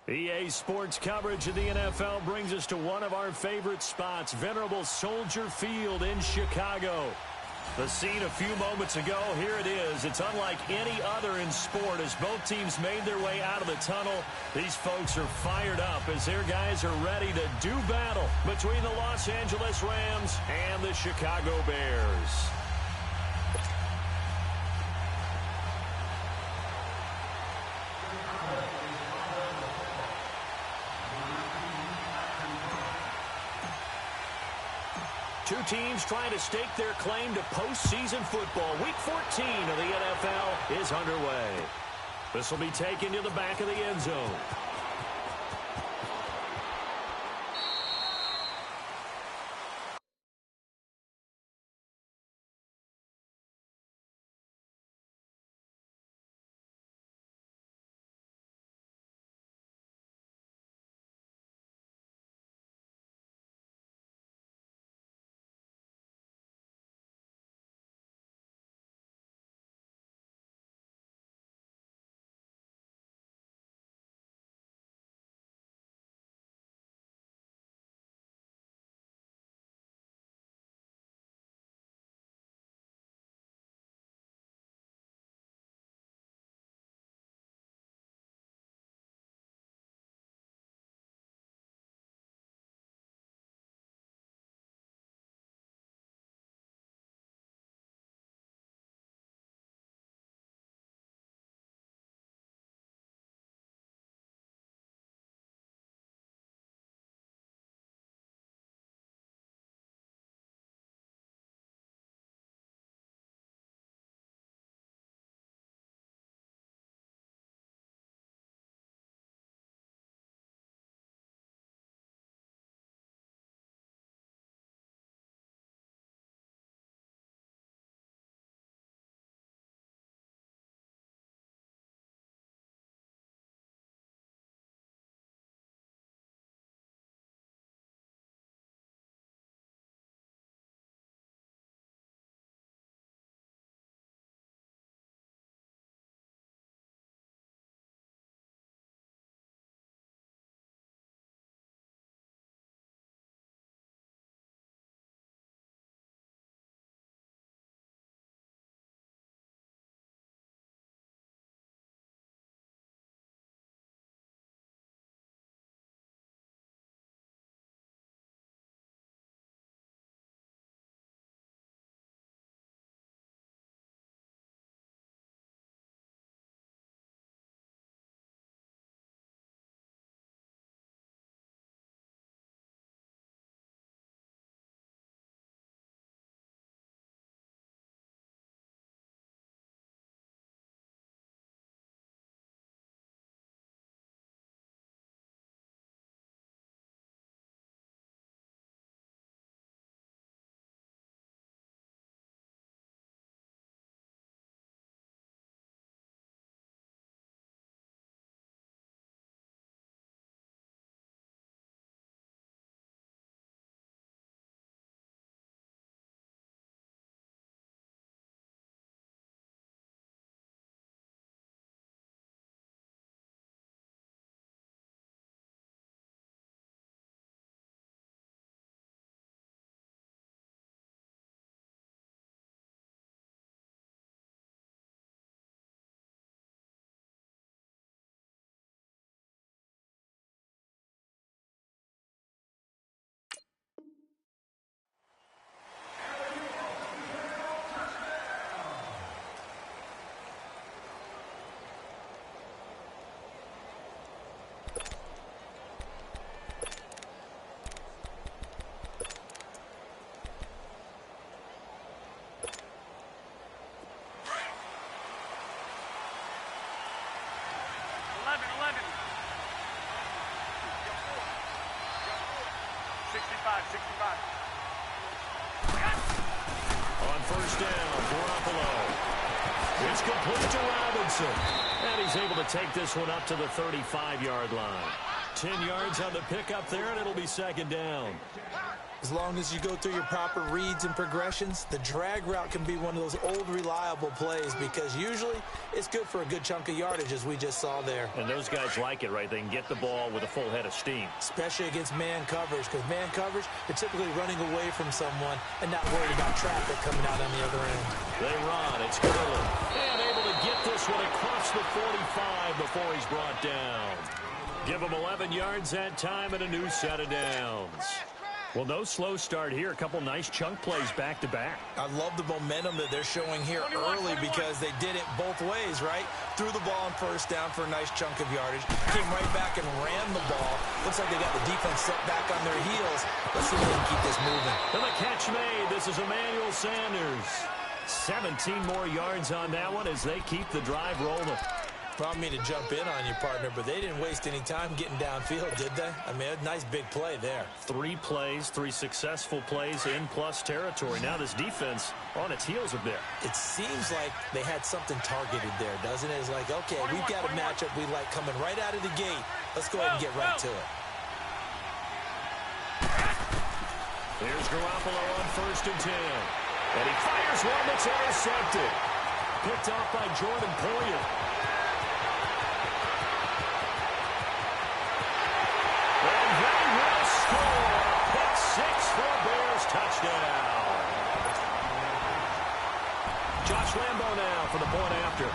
EA Sports coverage of the NFL brings us to one of our favorite spots, venerable Soldier Field in Chicago. The scene a few moments ago, here it is. It's unlike any other in sport as both teams made their way out of the tunnel. These folks are fired up as their guys are ready to do battle between the Los Angeles Rams and the Chicago Bears. Two teams trying to stake their claim to postseason football. Week 14 of the NFL is underway. This will be taken to the back of the end zone. On first down, Garoppolo. It's complete to Robinson. And he's able to take this one up to the 35-yard line. 10 yards on the pickup there, and it'll be second down. As long as you go through your proper reads and progressions, the drag route can be one of those old reliable plays because usually it's good for a good chunk of yardage, as we just saw there. And those guys like it, right? They can get the ball with a full head of steam. Especially against man coverage, because man coverage, they're typically running away from someone and not worried about traffic coming out on the other end. They run. It's Curlin. And able to get this one across the 45 before he's brought down. Give him 11 yards that time and a new set of downs. Well, no slow start here. A couple nice chunk plays back-to-back. I love the momentum that they're showing here early because they did it both ways, right? Threw the ball on first down for a nice chunk of yardage. Came right back and ran the ball. Looks like they got the defense set back on their heels. Let's see if they can keep this moving. And the catch made. This is Emmanuel Sanders. 17 more yards on that one as they keep the drive rolling. Probably me to jump in on you, partner, but they didn't waste any time getting downfield, did they? I mean, a nice big play there. 3 plays, 3 successful plays in plus territory. Now this defense on its heels a bit. It seems like they had something targeted there, doesn't it? It's like, okay, we've got a matchup we like coming right out of the gate. Let's go ahead and get right to it. Here's Garoppolo on 1st and 10. And he fires one that's intercepted. Picked off by Jordan Poyer. Touchdown. Josh Lambo now for the point after.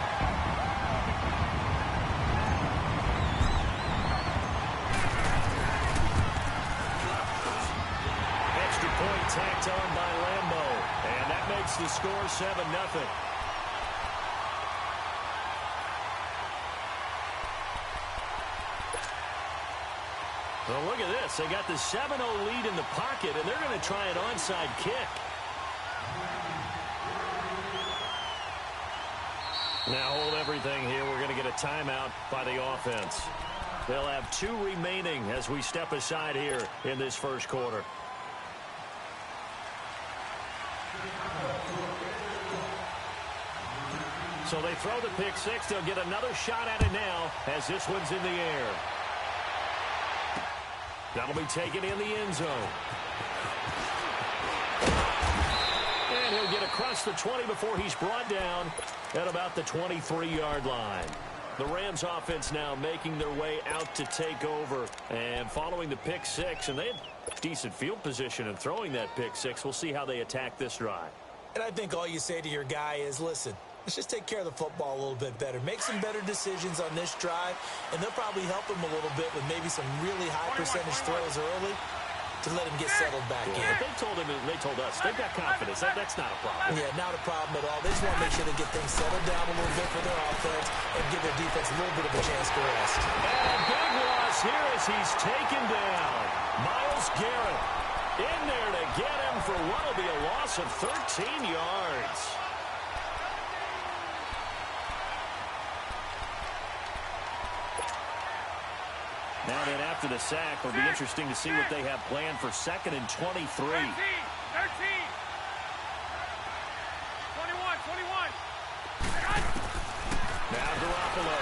Extra point tacked on by Lambo. And that makes the score 7-0. Well, look at this. They got the 7-0 lead in the pocket, and they're going to try an onside kick. Now hold everything here. We're going to get a timeout by the offense. They'll have 2 remaining as we step aside here in this first quarter. So they throw the pick 6. They'll get another shot at it now as this one's in the air. That'll be taken in the end zone. And he'll get across the 20 before he's brought down at about the 23-yard line. The Rams offense now making their way out to take over and following the pick 6. And they had decent field position in throwing that pick 6. We'll see how they attack this drive. And I think all you say to your guy is, listen, let's just take care of the football a little bit better. Make some better decisions on this drive, and they'll probably help him a little bit with maybe some really high percentage throws early to let him get settled back in. They told us, they've got confidence. That's not a problem. Yeah, not a problem at all. They just want to make sure they get things settled down a little bit for their offense and give their defense a little bit of a chance to rest. And a big loss here as he's taken down. Myles Garrett in there to get him for what will be a loss of 13 yards. Now then, after the sack, it'll be interesting to see what they have planned for 2nd and 23. 13, 21. Now Garoppolo.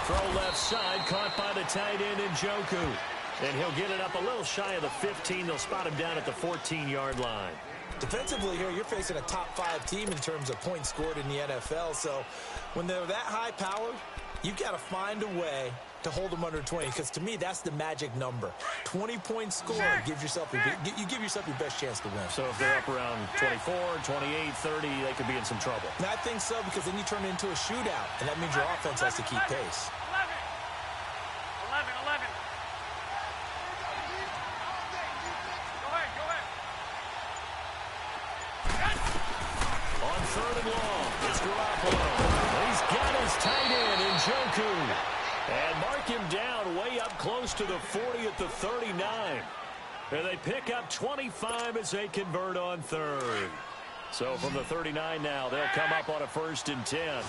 Throw left side, caught by the tight end Njoku. And he'll get it up a little shy of the 15. They'll spot him down at the 14-yard line. Defensively here, you're facing a top-5 team in terms of points scored in the NFL. So when they're that high-powered, you've got to find a way to hold them under 20, because to me, that's the magic number. 20-point score gives yourself you give yourself your best chance to win. So if they're up around 24, 28, 30, they could be in some trouble. And I think so, because then you turn it into a shootout, and that means your offense has to keep pace. 11. On 3rd and long, it's Garoppolo. He's got his tight end, Njoku. And mark him down way up close to the 40 at the 39. And they pick up 25 as they convert on 3rd. So from the 39 now, they'll come up on a 1st and 10. 13.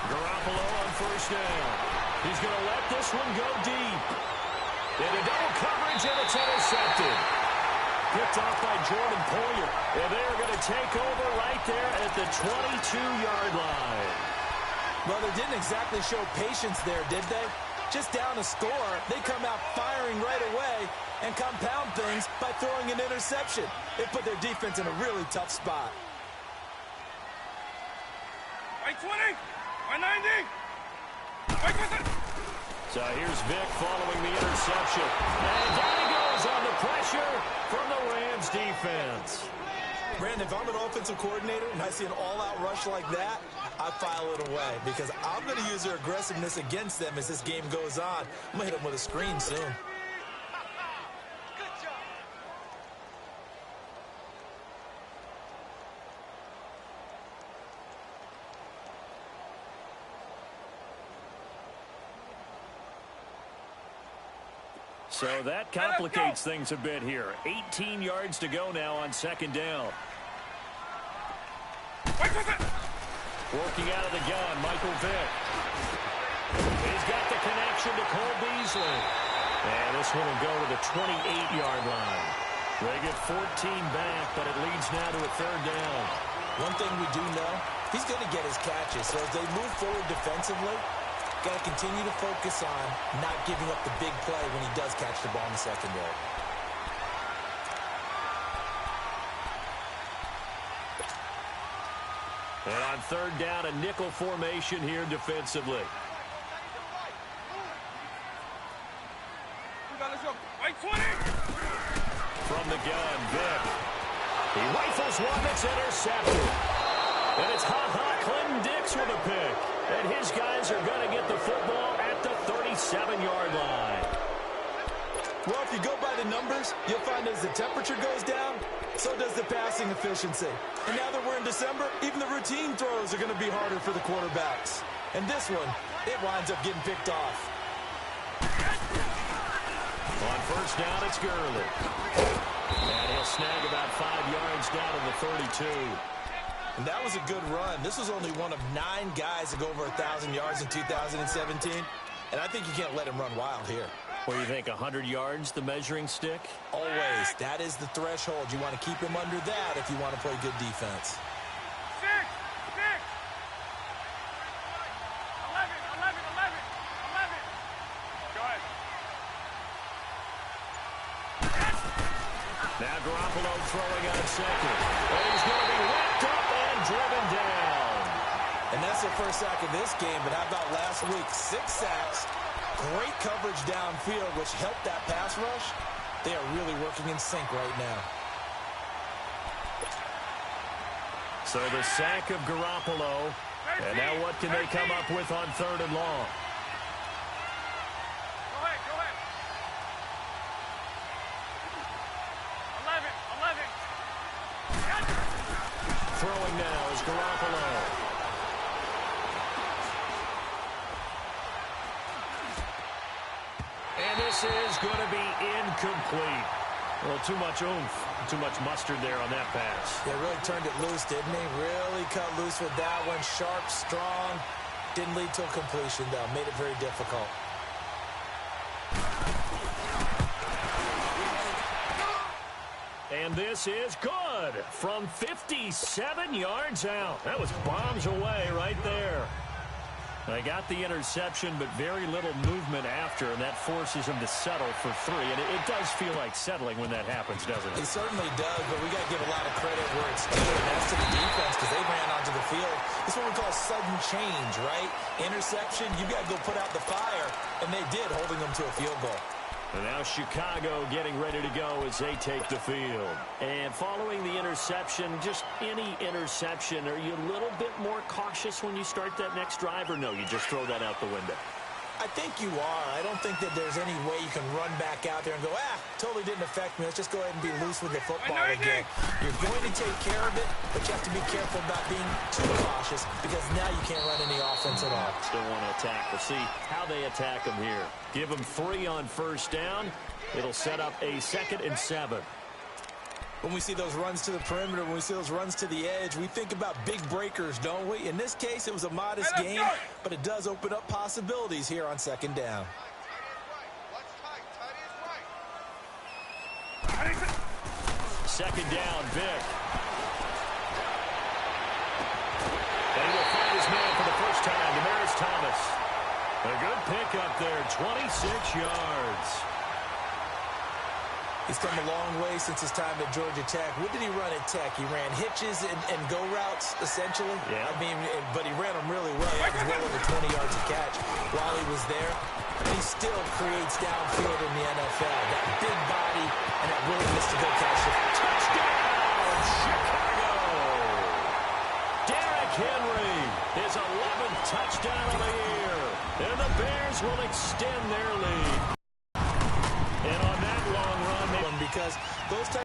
Garoppolo on 1st down. He's going to let this one go deep. And a double coverage, and it's intercepted. Picked off by Jordan Poyer. And they're going to take over right there at the 22-yard line. Well, they didn't exactly show patience there, did they? Just down a score, they come out firing right away and compound things by throwing an interception. They put their defense in a really tough spot. 120, 190, 120. So here's Vic following the interception. And down he goes on the pressure from the Rams defense. Brandon, if I'm an offensive coordinator and I see an all-out rush like that, I file it away because I'm going to use their aggressiveness against them as this game goes on. I'm going to hit them with a screen soon. So that complicates things a bit here. 18 yards to go now on second down. Working out of the gun, Michael Vick. He's got the connection to Cole Beasley. And this one will go to the 28-yard line. They get 14 back, but it leads now to a third down. One thing we do know, he's going to get his catches. So as they move forward defensively, got to continue to focus on not giving up the big play when he does catch the ball in the secondary. And on third down, a nickel formation here defensively. From the gun, Vick. He rifles one that's intercepted. And it's Clinton Dix with a pick. And his guys are going to get the football at the 37-yard line. Well, if you go by the numbers, you'll find as the temperature goes down, so does the passing efficiency. And now that we're in December, even the routine throws are going to be harder for the quarterbacks. And this one, it winds up getting picked off. On first down, it's Gurley. And he'll snag about 5 yards down to the 32. And that was a good run. This was only one of 9 guys to go over 1,000 yards in 2017. And I think you can't let him run wild here. What do you think, 100 yards, the measuring stick? Always. That is the threshold. You want to keep him under that if you want to play good defense. 6, 11. Go ahead. Now Garoppolo throwing on second. And he's going to be wrapped up and driven down. And that's their first sack of this game. But how about last week? 6 sacks. Great coverage downfield, which helped that pass rush. They are really working in sync right now. So the sack of Garoppolo. And now what can they come up with on third and long? Go ahead. 11. Throwing now is Garoppolo. And this is going to be incomplete. Well, too much oomph, too much mustard there on that pass. They really turned it loose, didn't he? Really cut loose with that one. Sharp, strong. Didn't lead to a completion, though. Made it very difficult. And this is good from 57 yards out. That was bombs away right there. They got the interception, but very little movement after, and that forces them to settle for 3. And it does feel like settling when that happens, doesn't it? It certainly does, but we got to give a lot of credit where it's due, and that's to the defense because they ran onto the field. This is what we call sudden change, right? Interception, you got to go put out the fire, and they did, holding them to a field goal. And now Chicago getting ready to go as they take the field. And following the interception, just any interception, are you a little bit more cautious when you start that next drive, or no, you just throw that out the window? I think you are. I don't think that there's any way you can run back out there and go, totally didn't affect me. Let's just go ahead and be loose with the football again. You're going to take care of it, but you have to be careful about being too cautious because now you can't run any offense at all. Still want to attack. We'll see how they attack them here. Give them 3 on first down. It'll set up a 2nd and 7. When we see those runs to the perimeter, when we see those runs to the edge, we think about big breakers, don't we? In this case, it was a modest game, but it does open up possibilities here on second down. Second down, Vick. And he will find his man for the first time. A good pickup there, 26 yards. He's come a long way since his time at Georgia Tech. What did he run at Tech? He ran hitches and go routes, essentially. Yeah. I mean, but he ran them really well. He averaged well over 20 yards a catch while he was there. He still creates downfield in the NFL. That big body and that willingness to go catch it. Touchdown, Chicago! Derrick Henry, his 11th touchdown of the year. And the Bears will extend their lead. And on that long run, Because those types